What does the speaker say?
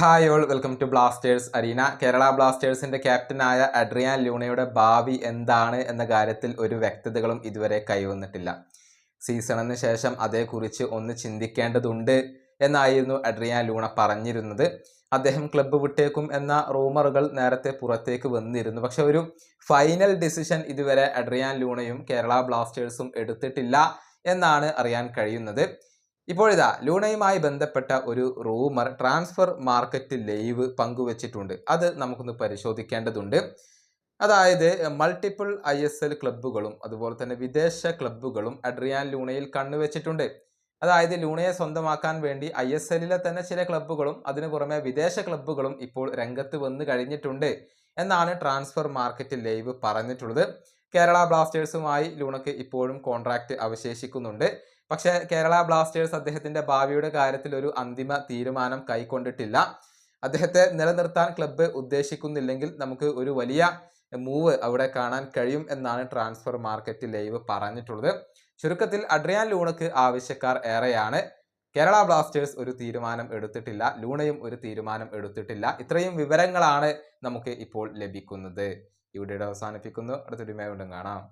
Hi all, welcome to Blasters arena. Kerala ബ്ലാസ്റ്റേഴ്സിന്റെ ക്യാപ്റ്റനായ Adrian ലൂണയുടെ ഭാവി എന്താണ് എന്ന കാര്യത്തിൽ ഒരു വ്യക്തതകളും ഇതുവരെ കൈവന്നിട്ടില്ല. സീസണിന് ശേഷം അതേക്കുറിച്ച് ഒന്ന് ചിന്തിക്കേണ്ടതുണ്ട് എന്നായിരുന്നു അഡ്രിയാൻ ലൂണ പറഞ്ഞിരുന്നത്. അദ്ദേഹം ക്ലബ്ബ് വിട്ടേക്കും എന്ന റൂമറുകൾ നേരത്തെ പുറത്തേക്ക് വന്നിരുന്നു. പക്ഷെ ഒരു ഫൈനൽ ഡിസിഷൻ ഇതുവരെ അഡ്രിയാൻ ലൂണയും കേരള ബ്ലാസ്റ്റേഴ്സും എടുത്തിട്ടില്ല എന്നാണ് അറിയാൻ കഴിയുന്നത്. ഇപ്പോഴിതാ ലൂണയുമായി ബന്ധപ്പെട്ട ഒരു റൂമർ ട്രാൻസ്ഫർ മാർക്കറ്റ് ലൈവ് പങ്കുവച്ചിട്ടുണ്ട്. അത് നമുക്കൊന്ന് പരിശോധിക്കേണ്ടതുണ്ട്. അതായത് മൾട്ടിപ്പിൾ ISL ക്ലബ്ബുകളും അതുപോലെ തന്നെ വിദേശ ക്ലബ്ബുകളും അഡ്രിയാൻ ലൂണയിൽ കണ്ണുവെച്ചിട്ടുണ്ട്. അതായത് ലൂണയെ സ്വന്തമാക്കാൻ വേണ്ടി ISLലെ തന്നെ ചില ക്ലബ്ബുകളും അതിനു പുറമെ വിദേശ ക്ലബ്ബുകളും ഇപ്പോൾ രംഗത്ത് വന്നു കഴിഞ്ഞിട്ടുണ്ട് എന്നാണ് ട്രാൻസ്ഫർ മാർക്കറ്റ് ലൈവ് പറഞ്ഞിട്ടുള്ളത്. കേരള ബ്ലാസ്റ്റേഴ്സുമായി ലൂണയ്ക്ക് ഇപ്പോഴും കോൺട്രാക്റ്റ് അവശേഷിക്കുന്നുണ്ട്. പക്ഷേ കേരള ബ്ലാസ്റ്റേഴ്സ് അദ്ദേഹത്തിന്റെ ഭാവിയുടെ കാര്യത്തിൽ ഒരു അന്തിമ തീരുമാനം കൈക്കൊണ്ടിട്ടില്ല. അദ്ദേഹത്തെ നിലനിർത്താൻ ക്ലബ്ബ് ഉദ്ദേശിക്കുന്നില്ലെങ്കിൽ നമുക്ക് ഒരു വലിയ മൂവ് അവിടെ കാണാൻ കഴിയും എന്നാണ് ട്രാൻസ്ഫർ മാർക്കറ്റ് ലൈവ് പറഞ്ഞിട്ടുള്ളത്. ചുരുക്കത്തിൽ അഡ്രിയാൻ ലൂണയ്ക്ക് ആവശ്യക്കാർ ഏറെയാണ്. കേരള ബ്ലാസ്റ്റേഴ്സ് ഒരു തീരുമാനം എടുത്തിട്ടില്ല, ലൂണയും ഒരു തീരുമാനം എടുത്തിട്ടില്ല. ഇത്രയും വിവരങ്ങളാണ് നമുക്ക് ഇപ്പോൾ ലഭിക്കുന്നത്. ഈ വീഡിയോ അവസാനിപ്പിക്കുന്നു. അടുത്തൊരു വീണ്ടും കാണാം.